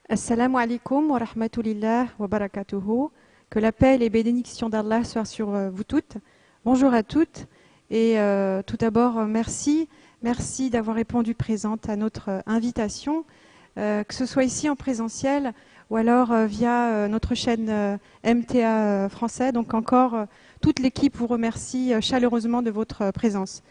Assalamu alaikum wa rahmatulillah wa barakatuhu. Que la paix et les bénédictions d'Allah soient sur vous toutes. Bonjour à toutes. Et tout d'abord, merci. Merci d'avoir répondu présente à notre invitation, que ce soit ici en présentiel ou alors via notre chaîne MTA français. Donc encore, toute l'équipe vous remercie chaleureusement de votre présence.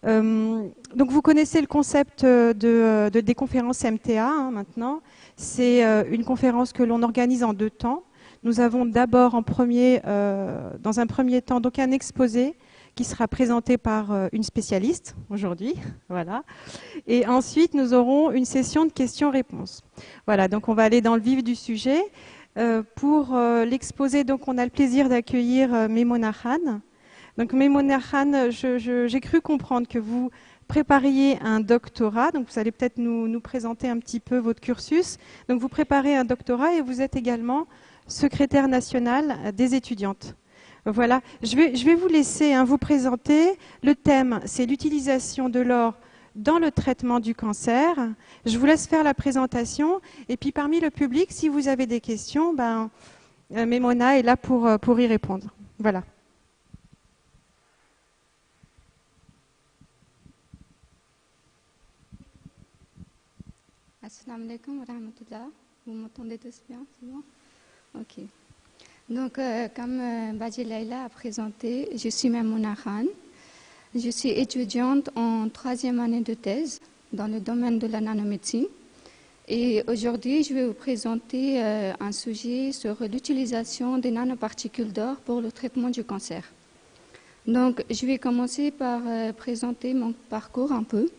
Donc vous connaissez le concept des conférences MTA maintenant. C'est une conférence que l'on organise en 2 temps. Nous avons d'abord dans un premier temps donc un exposé qui sera présenté par une spécialiste aujourd'hui, voilà. Et ensuite nous aurons une session de questions-réponses. Voilà, donc on va aller dans le vif du sujet. Pour l'exposé, donc on a le plaisir d'accueillir Memona Khan. Donc Memona Khan, j'ai cru comprendre que vous prépariez un doctorat, donc vous allez peut-être nous présenter un petit peu votre cursus. Donc vous préparez un doctorat et vous êtes également secrétaire nationale des étudiantes. Voilà, je vais vous laisser vous présenter. Le thème, c'est l'utilisation de l'or dans le traitement du cancer. Je vous laisse faire la présentation et puis parmi le public, si vous avez des questions, Memona est là pour y répondre. Voilà. Assalamu alaikum wa rahmatullah. Vous m'entendez tous bien, c'est bon? Ok. Donc, comme Badi Laila a présenté, je suis Memona Khan. Je suis étudiante en 3e année de thèse dans le domaine de la nanomédecine. Et aujourd'hui, je vais vous présenter un sujet sur l'utilisation des nanoparticules d'or pour le traitement du cancer. Donc, je vais commencer par présenter mon parcours un peu.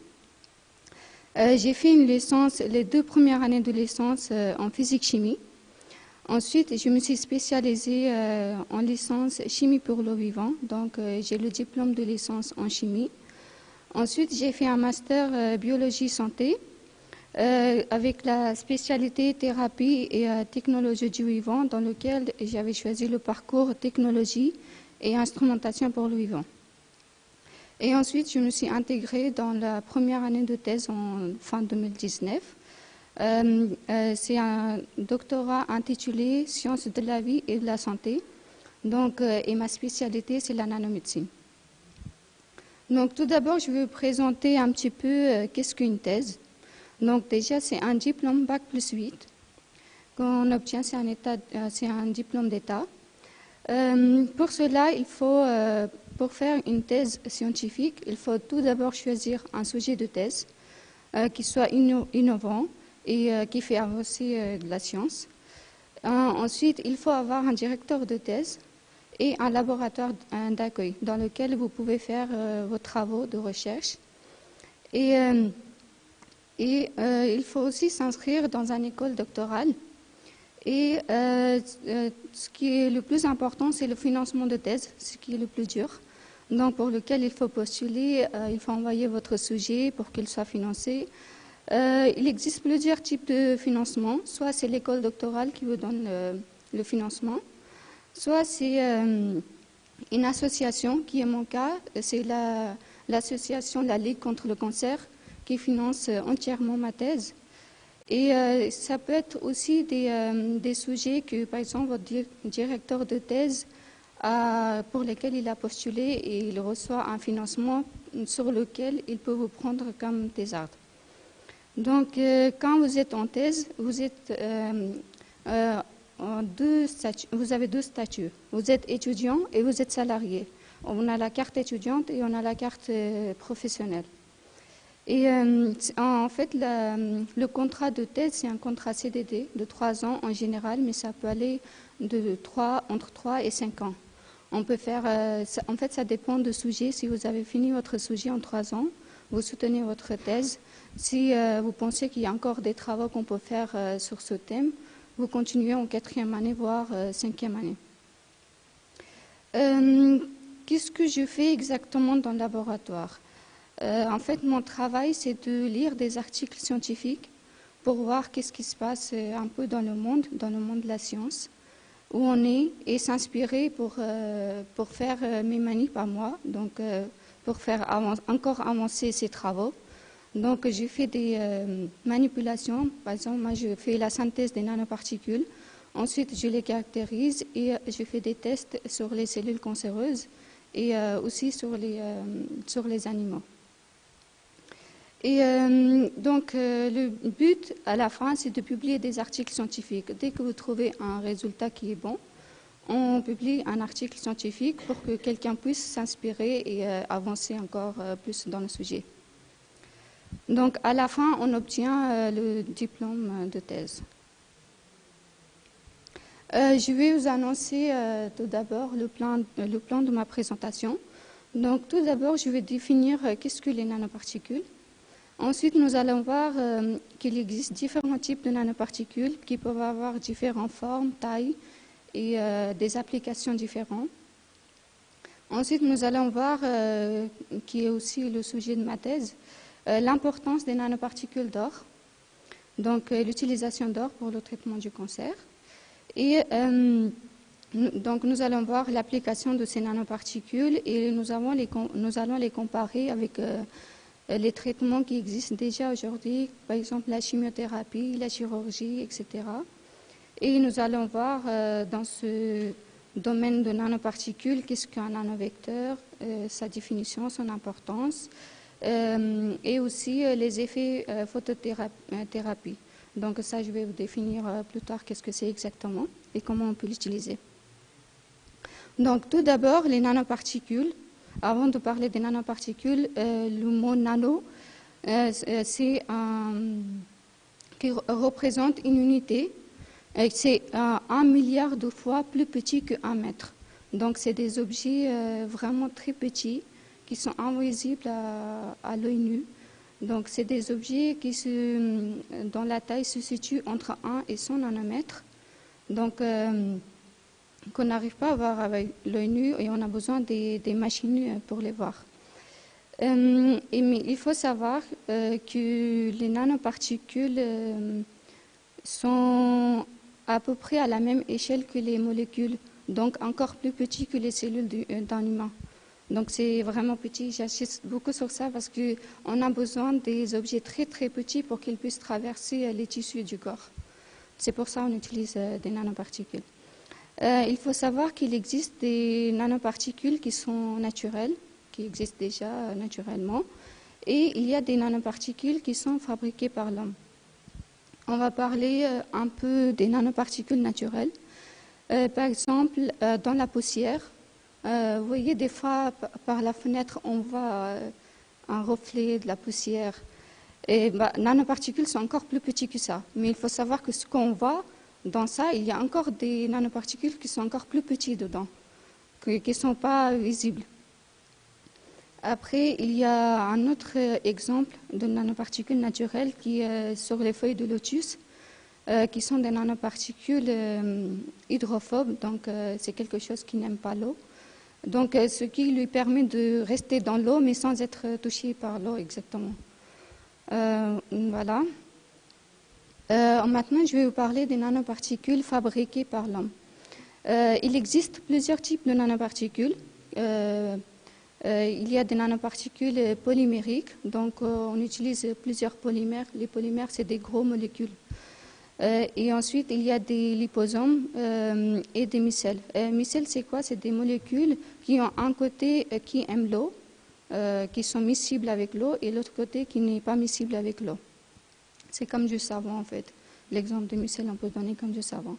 J'ai fait une licence, les 2 premières années de licence en physique-chimie. Ensuite, je me suis spécialisée en licence chimie pour l'eau vivant, donc j'ai le diplôme de licence en chimie. Ensuite, j'ai fait un master biologie santé avec la spécialité thérapie et technologie du vivant, dans lequel j'avais choisi le parcours technologie et instrumentation pour le vivant. Et ensuite, je me suis intégrée dans la première année de thèse en fin 2019. C'est un doctorat intitulé Sciences de la vie et de la santé. Donc, et ma spécialité, c'est la nanomédecine. Donc, tout d'abord, je vais vous présenter un petit peu qu'est-ce qu'une thèse. Donc, déjà, c'est un diplôme Bac+8 qu'on obtient, c'est un diplôme d'État. Pour cela, pour faire une thèse scientifique, il faut tout d'abord choisir un sujet de thèse qui soit innovant et qui fait avancer de la science. Ensuite, il faut avoir un directeur de thèse et un laboratoire d'accueil dans lequel vous pouvez faire vos travaux de recherche. Et il faut aussi s'inscrire dans une école doctorale. Et ce qui est le plus important, c'est le financement de thèse, ce qui est le plus dur. Donc, pour lequel il faut postuler, il faut envoyer votre sujet pour qu'il soit financé. Il existe plusieurs types de financement. Soit c'est l'école doctorale qui vous donne le financement, soit c'est une association, qui est mon cas, c'est l'association La Ligue contre le cancer, qui finance entièrement ma thèse. Et ça peut être aussi des sujets que, par exemple, votre directeur de thèse pour lesquels il a postulé et il reçoit un financement sur lequel il peut vous prendre comme thésarde. Donc, quand vous êtes en thèse, vous avez 2 statuts. Vous êtes étudiant et vous êtes salarié. On a la carte étudiante et on a la carte professionnelle. Et en fait, le contrat de thèse, c'est un contrat CDD de 3 ans en général, mais ça peut aller entre 3 et 5 ans. On peut faire, en fait, ça dépend du sujet. Si vous avez fini votre sujet en 3 ans, vous soutenez votre thèse. Si vous pensez qu'il y a encore des travaux qu'on peut faire sur ce thème, vous continuez en 4e année, voire 5e année. Qu'est-ce que je fais exactement dans le laboratoire? En fait, mon travail, c'est de lire des articles scientifiques pour voir qu'est-ce qui se passe un peu dans le monde de la science, où on est, et s'inspirer pour faire mes manies par moi, donc pour faire encore avancer ces travaux. Donc, je fais des manipulations. Par exemple, moi, je fais la synthèse des nanoparticules. Ensuite, je les caractérise et je fais des tests sur les cellules cancéreuses et aussi sur les animaux. Et donc, le but à la fin, c'est de publier des articles scientifiques. Dès que vous trouvez un résultat qui est bon, on publie un article scientifique pour que quelqu'un puisse s'inspirer et avancer encore plus dans le sujet. Donc, à la fin, on obtient le diplôme de thèse. Je vais vous annoncer tout d'abord le plan de ma présentation. Donc, tout d'abord, je vais définir qu'est-ce que les nanoparticules. Ensuite, nous allons voir qu'il existe différents types de nanoparticules qui peuvent avoir différentes formes, tailles et des applications différentes. Ensuite, nous allons voir, qui est aussi le sujet de ma thèse, l'importance des nanoparticules d'or, donc l'utilisation d'or pour le traitement du cancer. Et donc, nous allons voir l'application de ces nanoparticules et nous allons les comparer avec les traitements qui existent déjà aujourd'hui, par exemple la chimiothérapie, la chirurgie, etc. Et nous allons voir dans ce domaine de nanoparticules qu'est-ce qu'un nanovecteur, sa définition, son importance, et aussi les effets photothérapie. Donc ça, je vais vous définir plus tard qu'est-ce que c'est exactement et comment on peut l'utiliser. Donc tout d'abord, les nanoparticules. Avant de parler des nanoparticules, le mot nano, c'est qui représente une unité. C'est 1 milliard de fois plus petit que 1 mètre. Donc c'est des objets vraiment très petits qui sont invisibles à l'œil nu. Donc c'est des objets dont la taille se situe entre 1 et 100 nanomètres. Donc qu'on n'arrive pas à voir avec l'œil nu et on a besoin des machines pour les voir. Mais il faut savoir que les nanoparticules sont à peu près à la même échelle que les molécules, donc encore plus petits que les cellules d'un humain. Donc c'est vraiment petit, j'insiste beaucoup sur ça parce qu'on a besoin des objets très très petits pour qu'ils puissent traverser les tissus du corps. C'est pour ça qu'on utilise des nanoparticules. Il faut savoir qu'il existe des nanoparticules qui sont naturelles, qui existent déjà naturellement, et il y a des nanoparticules qui sont fabriquées par l'homme. On va parler un peu des nanoparticules naturelles. Par exemple, dans la poussière, vous voyez des fois par la fenêtre, on voit un reflet de la poussière. Et nanoparticules sont encore plus petits que ça, mais il faut savoir que ce qu'on voit, dans ça, il y a encore des nanoparticules qui sont encore plus petits dedans, qui ne sont pas visibles. Après, il y a un autre exemple de nanoparticules naturelles qui est sur les feuilles de lotus, qui sont des nanoparticules hydrophobes, donc c'est quelque chose qui n'aime pas l'eau. Donc, ce qui lui permet de rester dans l'eau, mais sans être touché par l'eau exactement. Voilà. Maintenant, je vais vous parler des nanoparticules fabriquées par l'homme. Il existe plusieurs types de nanoparticules. Il y a des nanoparticules polymériques, donc on utilise plusieurs polymères. Les polymères, c'est des gros molécules. Et ensuite, il y a des liposomes et des micelles. Micelles, c'est quoi? C'est des molécules qui ont un côté qui aime l'eau, qui sont miscibles avec l'eau, et l'autre côté qui n'est pas miscible avec l'eau. C'est comme du savon, en fait. L'exemple de micelle, on peut donner comme du savon.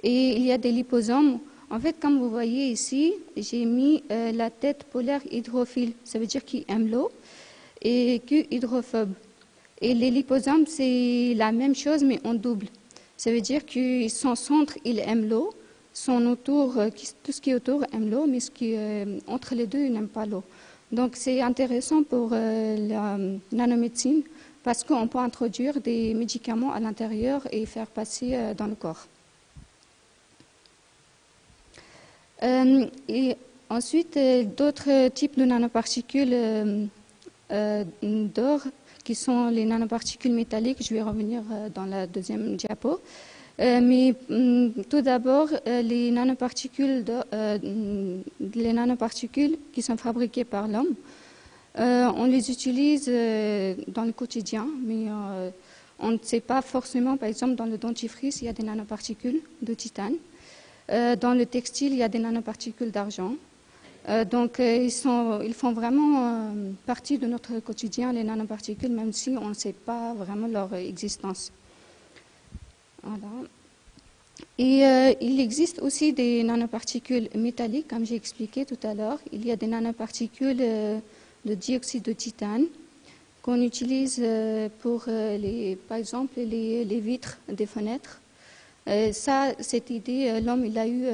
Et il y a des liposomes. En fait, comme vous voyez ici, j'ai mis la tête polaire hydrophile. Ça veut dire qu'il aime l'eau, et que hydrophobe. Et les liposomes, c'est la même chose, mais en double. Ça veut dire que son centre, il aime l'eau. Son autour, tout ce qui est autour aime l'eau, mais entre les deux, il n'aime pas l'eau. Donc, c'est intéressant pour la nanomédecine, parce qu'on peut introduire des médicaments à l'intérieur et faire passer dans le corps. Et ensuite, d'autres types de nanoparticules d'or, qui sont les nanoparticules métalliques. Je vais revenir dans la deuxième diapo. Mais tout d'abord, les nanoparticules qui sont fabriquées par l'homme. On les utilise dans le quotidien, mais on ne sait pas forcément, par exemple, dans le dentifrice, il y a des nanoparticules de titane. Dans le textile, il y a des nanoparticules d'argent. Donc, ils font vraiment partie de notre quotidien, les nanoparticules, même si on ne sait pas vraiment leur existence. Voilà. Et il existe aussi des nanoparticules métalliques, comme j'ai expliqué tout à l'heure. Il y a des nanoparticules de dioxyde de titane qu'on utilise pour, par exemple, les vitres des fenêtres. Cette idée, l'homme, il l'a eu,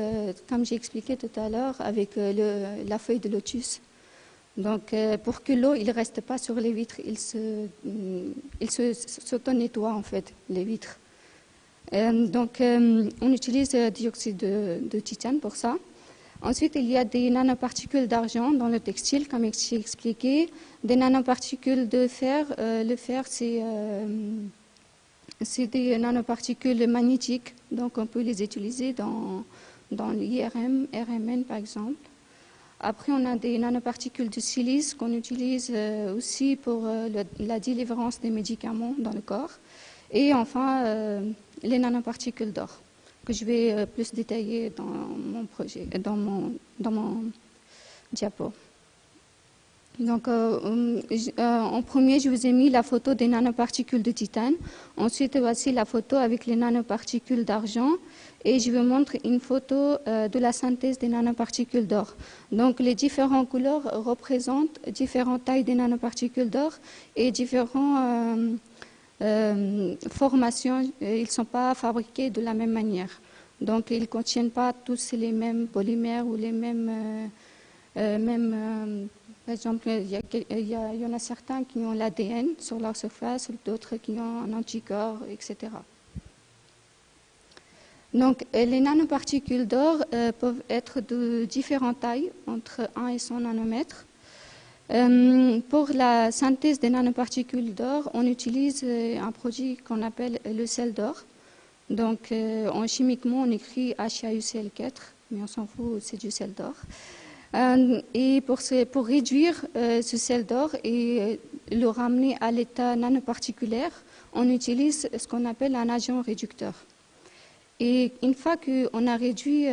comme j'ai expliqué tout à l'heure, avec la feuille de lotus. Donc, pour que l'eau ne reste pas sur les vitres, il s'auto-nettoie, en fait, les vitres. Donc, on utilise dioxyde de titane pour ça. Ensuite, il y a des nanoparticules d'argent dans le textile, comme j'ai expliqué. Des nanoparticules de fer. Le fer, c'est des nanoparticules magnétiques, donc on peut les utiliser dans l'IRM, RMN par exemple. Après, on a des nanoparticules de silice qu'on utilise aussi pour la délivrance des médicaments dans le corps. Et enfin, les nanoparticules d'or, que je vais plus détailler dans mon projet, dans mon diapo. Donc, en premier, je vous ai mis la photo des nanoparticules de titane. Ensuite, voici la photo avec les nanoparticules d'argent. Et je vous montre une photo de la synthèse des nanoparticules d'or. Donc, les différentes couleurs représentent différentes tailles des nanoparticules d'or et différentes formations. Ils ne sont pas fabriqués de la même manière. Donc, ils ne contiennent pas tous les mêmes polymères ou les mêmes... par exemple, il y en a certains qui ont l'ADN sur leur surface, d'autres qui ont un anticorps, etc. Donc, les nanoparticules d'or peuvent être de différentes tailles, entre 1 et 100 nanomètres. Pour la synthèse des nanoparticules d'or, on utilise un produit qu'on appelle le sel d'or. Donc, chimiquement, on écrit HAUCl4, mais on s'en fout, c'est du sel d'or. Et pour réduire ce sel d'or et le ramener à l'état nanoparticulaire, on utilise ce qu'on appelle un agent réducteur. Et une fois qu'on a réduit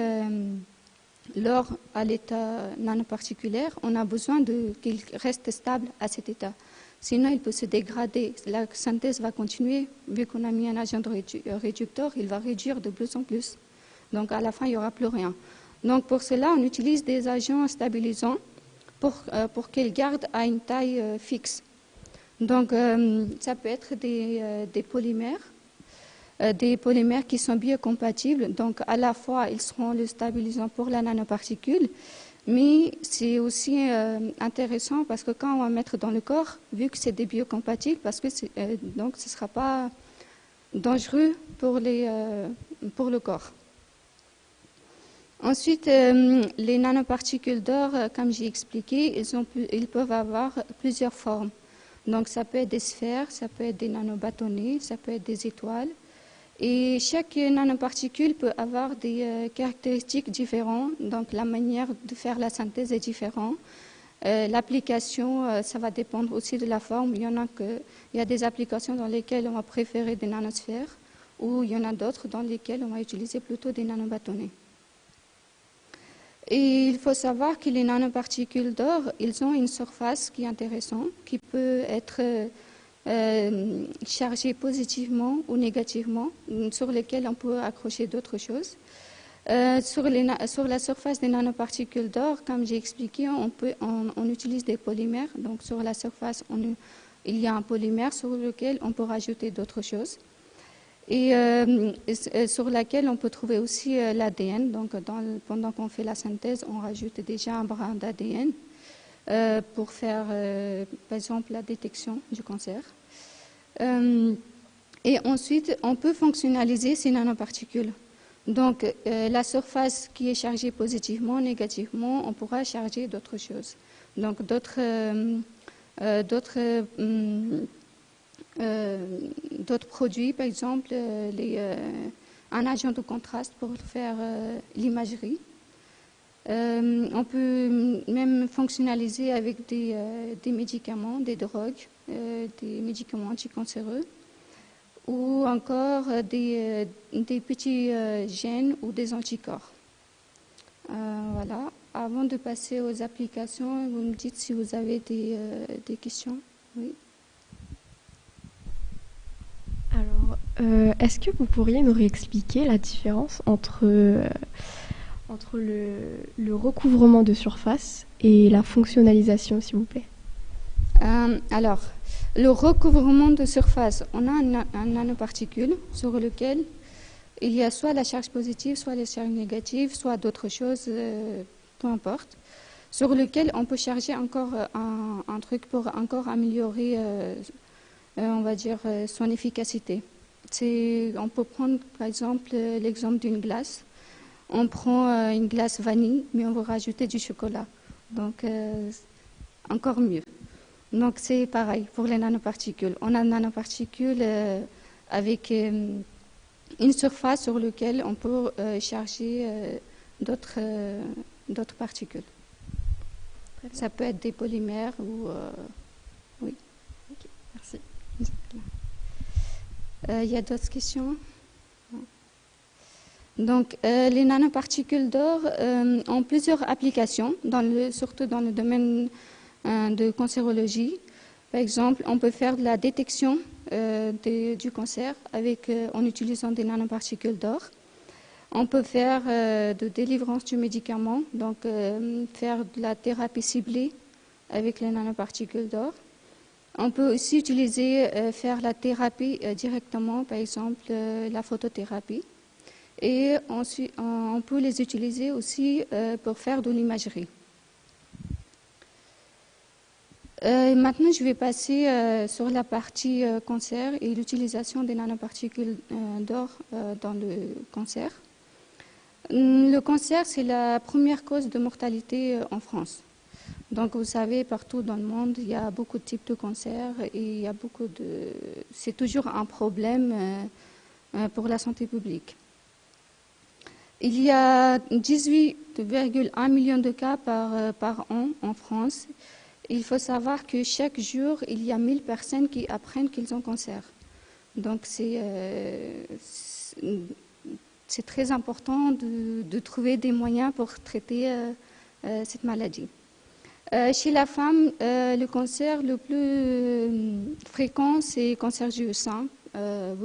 l'or à l'état nanoparticulaire, on a besoin qu'il reste stable à cet état. Sinon, il peut se dégrader. La synthèse va continuer. Vu qu'on a mis un agent réducteur, il va réduire de plus en plus. Donc, à la fin, il n'y aura plus rien. Donc, pour cela, on utilise des agents stabilisants pour qu'ils gardent à une taille fixe. Donc, ça peut être des polymères qui sont biocompatibles. Donc, à la fois, ils seront le stabilisant pour la nanoparticule, mais c'est aussi intéressant parce que quand on va mettre dans le corps, vu que c'est des biocompatibles, parce que donc ce ne sera pas dangereux pour le corps. Ensuite, les nanoparticules d'or, comme j'ai expliqué, ils peuvent avoir plusieurs formes. Donc, ça peut être des sphères, ça peut être des nanobâtonnets, ça peut être des étoiles. Et chaque nanoparticule peut avoir des caractéristiques différentes. Donc, la manière de faire la synthèse est différente. L'application, ça va dépendre aussi de la forme. Il y a des applications dans lesquelles on va préférer des nanosphères, ou il y en a d'autres dans lesquelles on va utiliser plutôt des nanobâtonnets. Et il faut savoir que les nanoparticules d'or, ils ont une surface qui est intéressante, qui peut être chargée positivement ou négativement, sur lesquelles on peut accrocher d'autres choses. Sur la surface des nanoparticules d'or, comme j'ai expliqué, on utilise des polymères. Donc sur la surface, il y a un polymère sur lequel on peut rajouter d'autres choses. Et sur laquelle on peut trouver aussi l'ADN. Donc, pendant qu'on fait la synthèse, on rajoute déjà un brin d'ADN pour faire, par exemple, la détection du cancer. Et ensuite, on peut fonctionnaliser ces nanoparticules. Donc, la surface qui est chargée positivement, négativement, on pourra charger d'autres choses. Donc, d'autres produits, par exemple un agent de contraste pour faire l'imagerie. On peut même fonctionnaliser avec des médicaments, des drogues, des médicaments anticancéreux, ou encore des petits gènes ou des anticorps. Voilà. Avant de passer aux applications, vous me dites si vous avez des questions. Oui. Alors, est-ce que vous pourriez nous réexpliquer la différence entre le recouvrement de surface et la fonctionnalisation, s'il vous plaît? Alors, le recouvrement de surface, on a un nanoparticule sur lequel il y a soit la charge positive, soit la charge négative, soit d'autres choses, peu importe, sur lequel on peut charger encore un truc pour encore améliorer, on va dire, son efficacité. On peut prendre, par exemple, l'exemple d'une glace. On prend une glace vanille, mais on va rajouter du chocolat. Donc, encore mieux. Donc, c'est pareil pour les nanoparticules. On a des nanoparticules avec une surface sur laquelle on peut charger d'autres particules. Ça peut être des polymères ou... oui. Ok, merci. Il y a d'autres questions? Donc, les nanoparticules d'or ont plusieurs applications, surtout dans le domaine de cancérologie. Par exemple, on peut faire de la détection du cancer en utilisant des nanoparticules d'or. On peut faire de délivrance du médicament, donc faire de la thérapie ciblée avec les nanoparticules d'or. On peut aussi faire la thérapie directement, par exemple la photothérapie. Et ensuite, on peut les utiliser aussi pour faire de l'imagerie. Maintenant, je vais passer sur la partie cancer et l'utilisation des nanoparticules d'or dans le cancer. Le cancer, c'est la première cause de mortalité en France. Donc, vous savez, partout dans le monde, il y a beaucoup de types de cancers et il y a c'est toujours un problème pour la santé publique. Il y a 18,1 millions de cas par an en France. Il faut savoir que chaque jour, il y a 1000 personnes qui apprennent qu'ils ont cancer. Donc, c'est très important de trouver des moyens pour traiter cette maladie. Chez la femme, le cancer le plus fréquent, c'est le cancer du sein. Je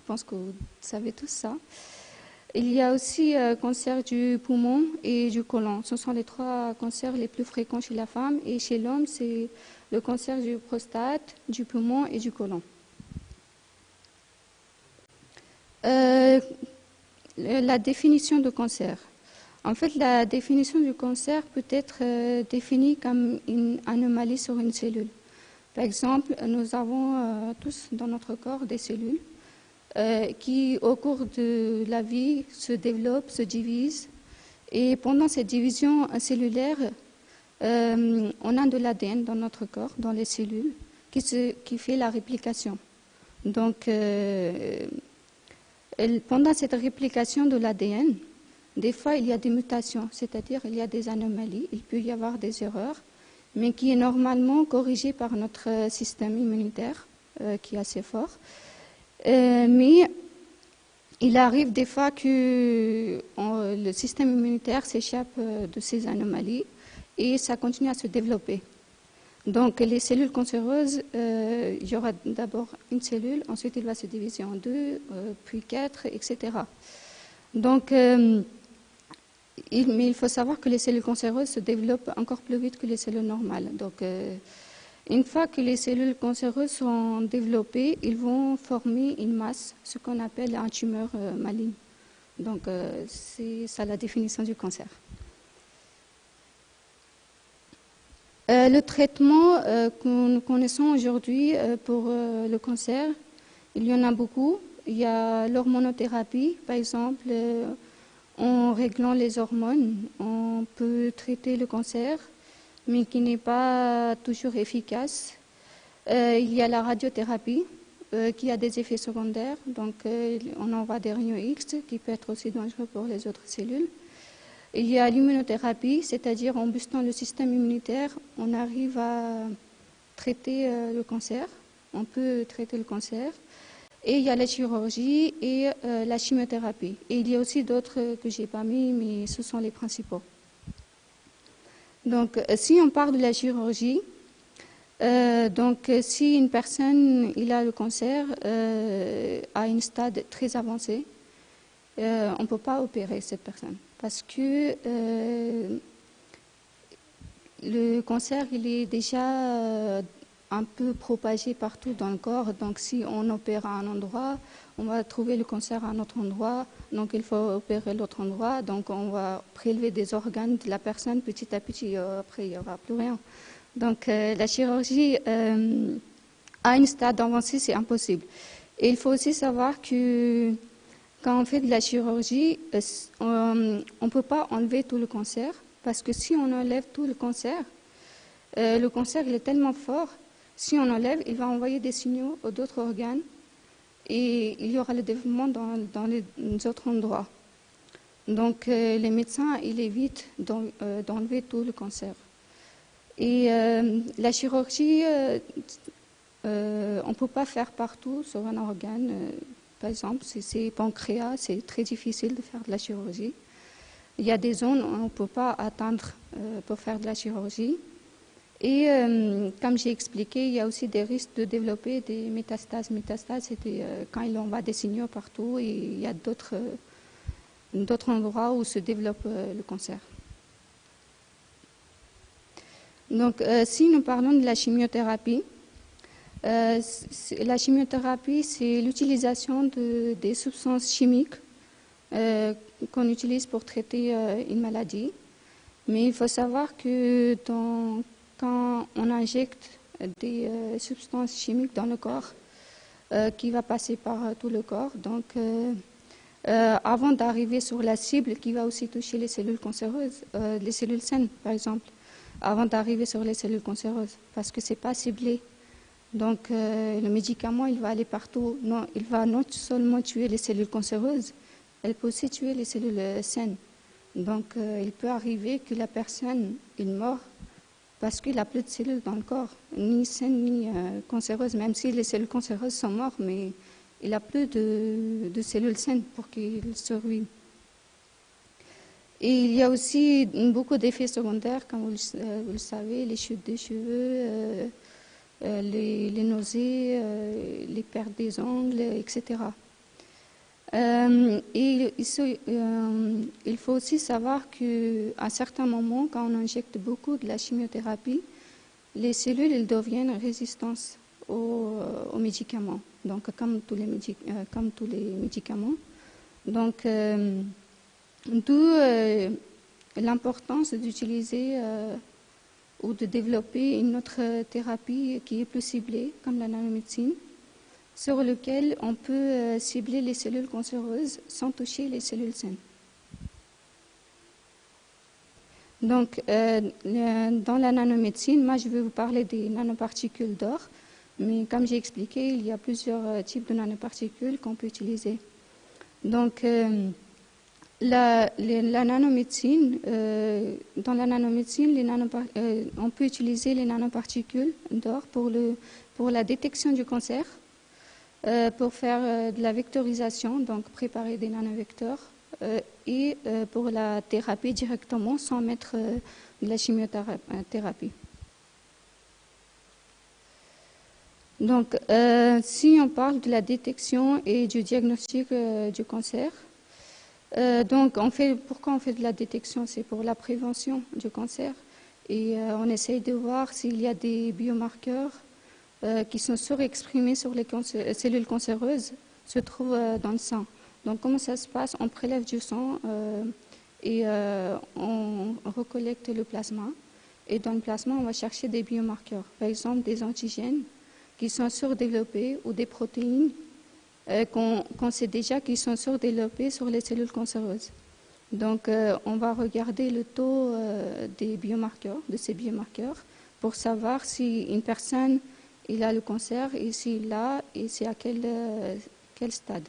pense que vous savez tous ça. Il y a aussi le cancer du poumon et du côlon. Ce sont les 3 cancers les plus fréquents chez la femme. Et chez l'homme, c'est le cancer du prostate, du poumon et du côlon. La définition de cancer. En fait, la définition du cancer peut être définie comme une anomalie sur une cellule. Par exemple, nous avons tous dans notre corps des cellules qui, au cours de la vie, se développent, se divisent. Et pendant cette division cellulaire, on a de l'ADN dans notre corps, dans les cellules, qui fait la réplication. Donc, pendant cette réplication de l'ADN, des fois, il y a des mutations, c'est-à-dire il y a des anomalies, il peut y avoir des erreurs, mais qui est normalement corrigée par notre système immunitaire, qui est assez fort. Mais il arrive des fois que le système immunitaire s'échappe de ces anomalies et ça continue à se développer. Donc les cellules cancéreuses, il y aura d'abord une cellule, ensuite il va se diviser en 2, puis 4, etc. Donc, mais il faut savoir que les cellules cancéreuses se développent encore plus vite que les cellules normales. Donc, une fois que les cellules cancéreuses sont développées, ils vont former une masse, ce qu'on appelle une tumeur maligne. Donc, c'est ça la définition du cancer. Le traitement que nous connaissons aujourd'hui pour le cancer, il y en a beaucoup. Il y a l'hormonothérapie, par exemple, en réglant les hormones, on peut traiter le cancer, mais qui n'est pas toujours efficace. Il y a la radiothérapie, qui a des effets secondaires, donc on envoie des rayons X, qui peut être aussi dangereux pour les autres cellules. Il y a l'immunothérapie, c'est-à-dire en boostant le système immunitaire, on arrive à traiter le cancer. On peut traiter le cancer. Et il y a la chirurgie et la chimiothérapie. Et il y a aussi d'autres que je n'ai pas mis, mais ce sont les principaux. Donc, si on parle de la chirurgie, si une personne a le cancer à un stade très avancé, on ne peut pas opérer cette personne parce que le cancer il est déjà un peu propagé partout dans le corps. Donc si on opère à un endroit, on va trouver le cancer à un autre endroit. Donc il faut opérer l'autre endroit. Donc on va prélever des organes de la personne petit à petit. Après il n'y aura plus rien. Donc la chirurgie à un stade avancé, c'est impossible. Et il faut aussi savoir que quand on fait de la chirurgie, on ne peut pas enlever tout le cancer, parce que si on enlève tout le cancer il est tellement fort, si on enlève, il va envoyer des signaux aux autres organes et il y aura le développement dans les autres endroits. Donc les médecins, ils évitent d'enlever tout le cancer. Et la chirurgie, on ne peut pas faire partout sur un organe. Par exemple, si c'est pancréas, c'est très difficile de faire de la chirurgie. Il y a des zones où on ne peut pas atteindre pour faire de la chirurgie. Et comme j'ai expliqué, il y a aussi des risques de développer des métastases. Métastases, c'est quand il envoie des signaux partout et il y a d'autres endroits où se développe le cancer. Donc, si nous parlons de la chimiothérapie, la chimiothérapie, c'est l'utilisation des substances chimiques qu'on utilise pour traiter une maladie. Mais il faut savoir que quand on injecte des substances chimiques dans le corps, qui va passer par tout le corps, donc avant d'arriver sur la cible qui va aussi toucher les cellules cancéreuses, les cellules saines par exemple, avant d'arriver sur les cellules cancéreuses, parce que ce n'est pas ciblé. Donc le médicament, il va aller partout. Non, il va non seulement tuer les cellules cancéreuses, elle peut aussi tuer les cellules saines. Donc il peut arriver que la personne meure parce qu'il n'a plus de cellules dans le corps, ni saines ni cancéreuses, même si les cellules cancéreuses sont mortes, mais il n'a plus de cellules saines pour qu'il survive. Et il y a aussi beaucoup d'effets secondaires, comme vous le savez, les chutes de cheveux, les nausées, les pertes des ongles, etc. Il faut aussi savoir qu'à certains moments, quand on injecte beaucoup de la chimiothérapie, les cellules elles deviennent résistantes aux médicaments, donc comme tous les médicaments. Donc, d'où l'importance d'utiliser ou de développer une autre thérapie qui est plus ciblée, comme la nanomédecine, sur lequel on peut cibler les cellules cancéreuses sans toucher les cellules saines. Donc, dans la nanomédecine, moi je vais vous parler des nanoparticules d'or, mais comme j'ai expliqué, il y a plusieurs types de nanoparticules qu'on peut utiliser. Donc, la nanomédecine, dans la nanomédecine, on peut utiliser les nanoparticules d'or pour la détection du cancer, pour faire de la vectorisation, donc préparer des nanovecteurs, et pour la thérapie directement sans mettre de la chimiothérapie. Donc, si on parle de la détection et du diagnostic du cancer, pourquoi on fait de la détection? C'est pour la prévention du cancer. Et on essaye de voir s'il y a des biomarqueurs qui sont surexprimés sur les cellules cancéreuses, se trouvent dans le sang. Donc comment ça se passe? On prélève du sang et on recollecte le plasma. Et dans le plasma, on va chercher des biomarqueurs, par exemple des antigènes qui sont surdéveloppés ou des protéines qu'on sait déjà qu'ils sont surdéveloppés sur les cellules cancéreuses. Donc on va regarder le taux des biomarqueurs, de ces biomarqueurs, pour savoir si une personne il a le cancer et s'il l'a et c'est à quel stade.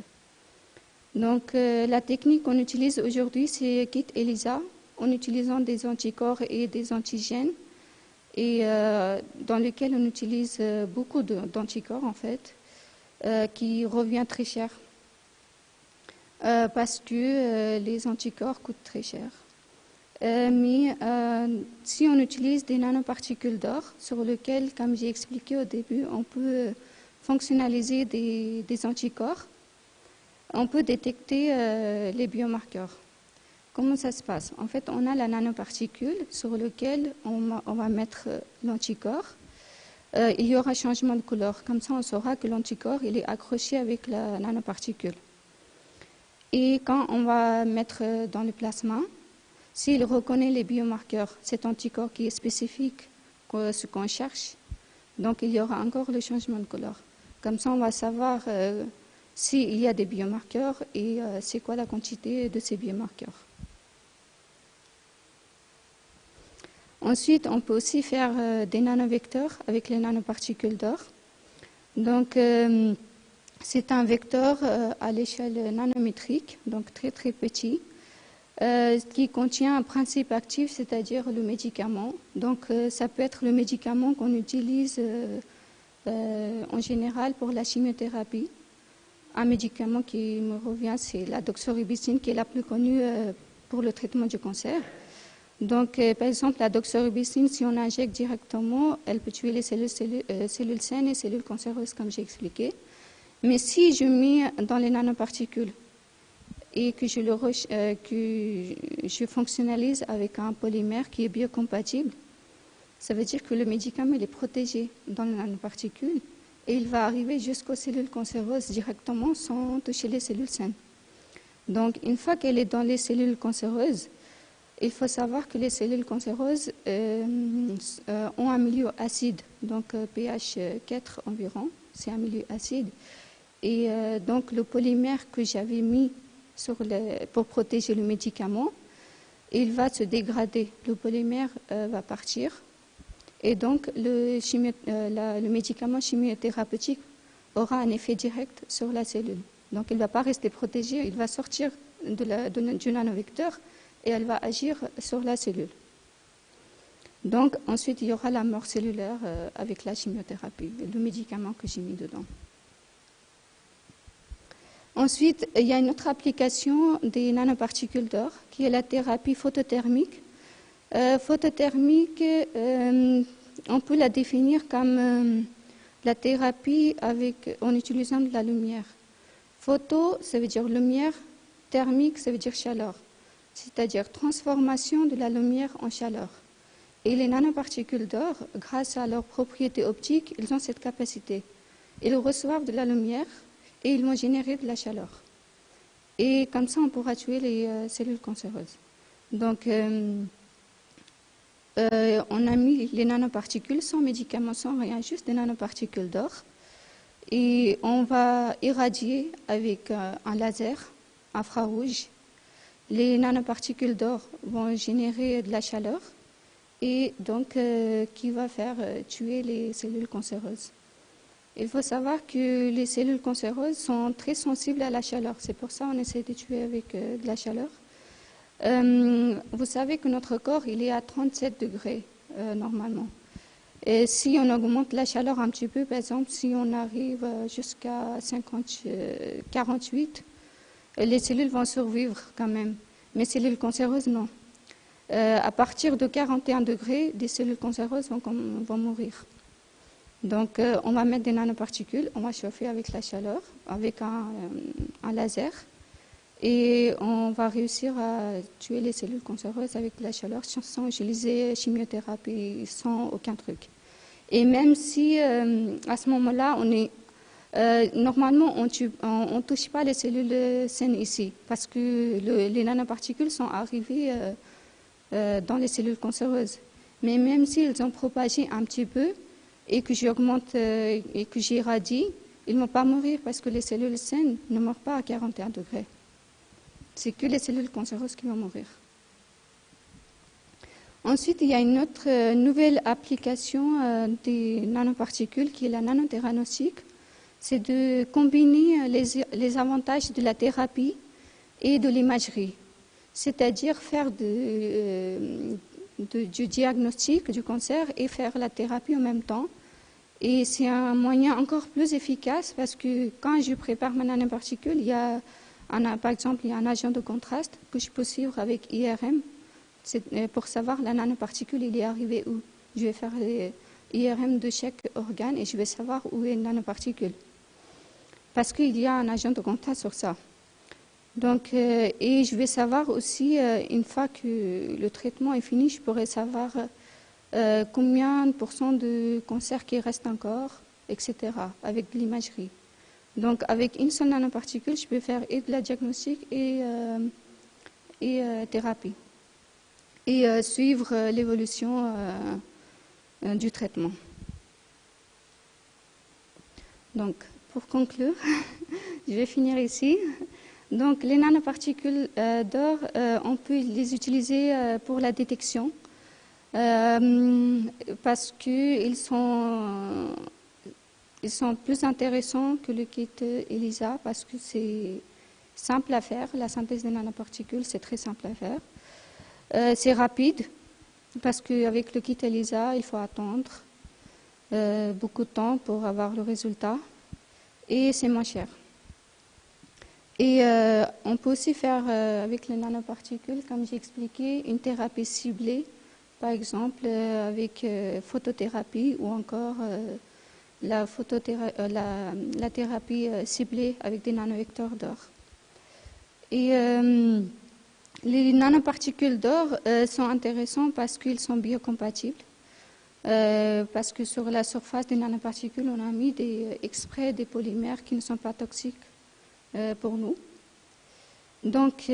Donc la technique qu'on utilise aujourd'hui c'est kit ELISA en utilisant des anticorps et des antigènes, et dans lesquels on utilise beaucoup d'anticorps en fait, qui revient très cher, parce que les anticorps coûtent très cher. Mais si on utilise des nanoparticules d'or, sur lesquelles, comme j'ai expliqué au début, on peut fonctionnaliser des anticorps, on peut détecter les biomarqueurs. Comment ça se passe? En fait, on a la nanoparticule sur laquelle on va mettre l'anticorps. Il y aura changement de couleur. Comme ça, on saura que l'anticorps il est accroché avec la nanoparticule. Et quand on va mettre dans le plasma, s'il reconnaît les biomarqueurs, cet anticorps qui est spécifique, ce qu'on cherche, donc il y aura encore le changement de couleur. Comme ça, on va savoir s'il y a des biomarqueurs et c'est quoi la quantité de ces biomarqueurs. Ensuite, on peut aussi faire des nanovecteurs avec les nanoparticules d'or. Donc, c'est un vecteur à l'échelle nanométrique, donc très très petit, qui contient un principe actif, c'est-à-dire le médicament. Donc, ça peut être le médicament qu'on utilise en général pour la chimiothérapie. Un médicament qui me revient, c'est la doxorubicine, qui est la plus connue pour le traitement du cancer. Donc, par exemple, la doxorubicine, si on injecte directement, elle peut tuer les cellules saines et cellules cancéreuses, comme j'ai expliqué. Mais si je mets dans les nanoparticules et que je fonctionnalise avec un polymère qui est biocompatible, ça veut dire que le médicament il est protégé dans les nanoparticules et il va arriver jusqu'aux cellules cancéreuses directement sans toucher les cellules saines. Donc, une fois qu'elle est dans les cellules cancéreuses, il faut savoir que les cellules cancéreuses ont un milieu acide, donc pH 4 environ, c'est un milieu acide. Et donc le polymère que j'avais mis pour protéger le médicament, il va se dégrader, le polymère va partir. Et donc le médicament chimiothérapeutique aura un effet direct sur la cellule. Donc il ne va pas rester protégé, il va sortir du nanovecteur et elle va agir sur la cellule. Donc, ensuite, il y aura la mort cellulaire avec la chimiothérapie, le médicament que j'ai mis dedans. Ensuite, il y a une autre application des nanoparticules d'or, qui est la thérapie photothermique. Photothermique, on peut la définir comme la thérapie en utilisant de la lumière. Photo, ça veut dire lumière, thermique, ça veut dire chaleur. C'est-à-dire transformation de la lumière en chaleur. Et les nanoparticules d'or, grâce à leurs propriétés optiques, ils ont cette capacité. Ils reçoivent de la lumière et ils vont générer de la chaleur. Et comme ça, on pourra tuer les cellules cancéreuses. Donc, on a mis les nanoparticules sans médicaments, sans rien, juste des nanoparticules d'or. Et on va irradier avec un laser infrarouge. Les nanoparticules d'or vont générer de la chaleur et donc qui va faire tuer les cellules cancéreuses. Il faut savoir que les cellules cancéreuses sont très sensibles à la chaleur. C'est pour ça qu'on essaie de tuer avec de la chaleur. Vous savez que notre corps il est à 37 degrés normalement. Et si on augmente la chaleur un petit peu, par exemple, si on arrive jusqu'à 48, les cellules vont survivre quand même. Mais les cellules cancéreuses, non. À partir de 41 degrés, des cellules cancéreuses vont mourir. Donc, on va mettre des nanoparticules, on va chauffer avec la chaleur, avec un laser, et on va réussir à tuer les cellules cancéreuses avec la chaleur sans utiliser chimiothérapie, sans aucun truc. Et même si, à ce moment-là, normalement, on ne touche pas les cellules saines ici, parce que les nanoparticules sont arrivées dans les cellules cancéreuses. Mais même s'ils ont propagé un petit peu et que j'augmente et que j'irradie, ils ne vont pas mourir parce que les cellules saines ne meurent pas à 41 degrés. C'est que les cellules cancéreuses qui vont mourir. Ensuite, il y a une autre nouvelle application des nanoparticules qui est la nanothéranostique. C'est de combiner les avantages de la thérapie et de l'imagerie. c'est-à-dire faire du diagnostic du cancer et faire la thérapie en même temps. Et c'est un moyen encore plus efficace parce que quand je prépare ma nanoparticule, par exemple, il y a un agent de contraste que je peux suivre avec IRM pour savoir la nanoparticule, il est arrivé où. Je vais faire les IRM de chaque organe et je vais savoir où est une nanoparticule. Parce qu'il y a un agent de contraste sur ça. Donc, et je vais savoir aussi, une fois que le traitement est fini, je pourrai savoir combien de pourcents de cancer qui reste encore, etc., avec de l'imagerie. Donc, avec une seule nanoparticule, je peux faire et de la diagnostic et thérapie. Et suivre l'évolution du traitement. Donc, pour conclure, je vais finir ici. Donc, les nanoparticules d'or, on peut les utiliser pour la détection parce qu'ils sont plus intéressants que le kit ELISA parce que c'est simple à faire. La synthèse des nanoparticules, c'est très simple à faire. C'est rapide parce qu'avec le kit ELISA, il faut attendre beaucoup de temps pour avoir le résultat et c'est moins cher. Et on peut aussi faire avec les nanoparticules, comme j'ai expliqué, une thérapie ciblée, par exemple avec photothérapie ou encore la thérapie ciblée avec des nanovecteurs d'or. Et les nanoparticules d'or sont intéressants parce qu'ils sont biocompatibles. Parce que sur la surface des nanoparticules, on a mis exprès des polymères qui ne sont pas toxiques pour nous. Donc,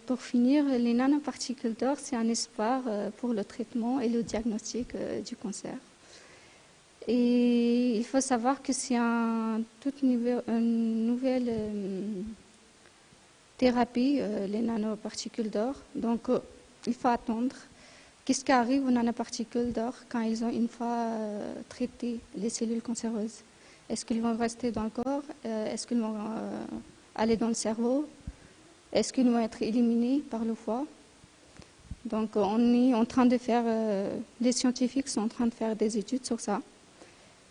pour finir, les nanoparticules d'or, c'est un espoir pour le traitement et le diagnostic du cancer. Et il faut savoir que c'est une nouvelle thérapie, les nanoparticules d'or. Donc, il faut attendre. Qu'est-ce qui arrive aux nanoparticules d'or quand ils ont une fois traité les cellules cancéreuses? Est-ce qu'ils vont rester dans le corps? Est-ce qu'ils vont aller dans le cerveau? Est-ce qu'ils vont être éliminés par le foie? Donc, on est en train de faire, les scientifiques sont en train de faire des études sur ça.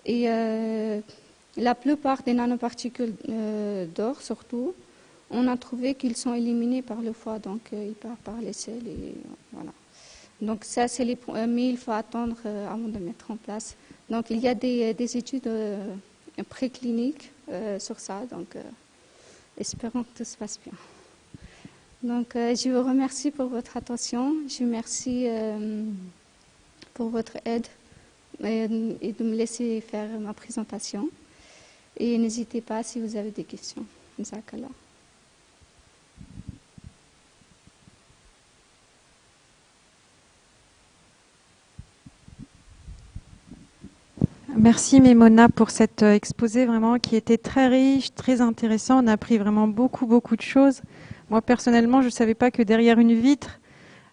Et la plupart des nanoparticules d'or, surtout, on a trouvé qu'ils sont éliminés par le foie, donc ils partent par les selles et voilà. Donc ça, c'est mais il faut attendre avant de mettre en place. Donc il y a des études précliniques sur ça, donc espérons que tout se passe bien. Donc je vous remercie pour votre attention, je vous remercie pour votre aide et de me laisser faire ma présentation. Et n'hésitez pas si vous avez des questions. Jazakallah. Merci Memona pour cet exposé vraiment qui était très riche, très intéressant. On a appris vraiment beaucoup de choses. Moi personnellement, je ne savais pas que derrière une vitre,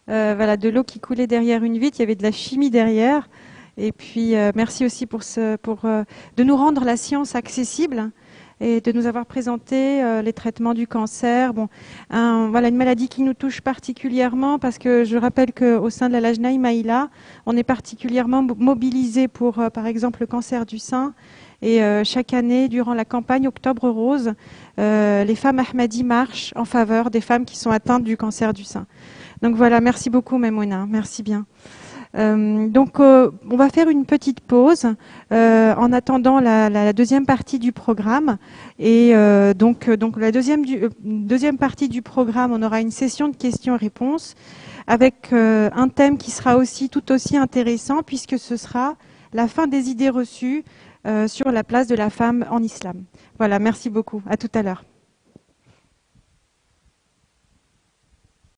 voilà, de l'eau qui coulait derrière une vitre, il y avait de la chimie derrière. Et puis merci aussi pour de nous rendre la science accessible et de nous avoir présenté les traitements du cancer. Bon, voilà une maladie qui nous touche particulièrement parce que je rappelle qu'au sein de la Lajna Imaïla, on est particulièrement mobilisé pour, par exemple, le cancer du sein. Et chaque année, durant la campagne Octobre Rose, les femmes Ahmadi marchent en faveur des femmes qui sont atteintes du cancer du sein. Donc voilà, merci beaucoup Memona, merci bien. Donc, on va faire une petite pause en attendant la deuxième partie du programme. Et donc la deuxième partie du programme, on aura une session de questions-réponses avec un thème qui sera tout aussi intéressant puisque ce sera la fin des idées reçues sur la place de la femme en islam. Voilà, merci beaucoup. À tout à l'heure.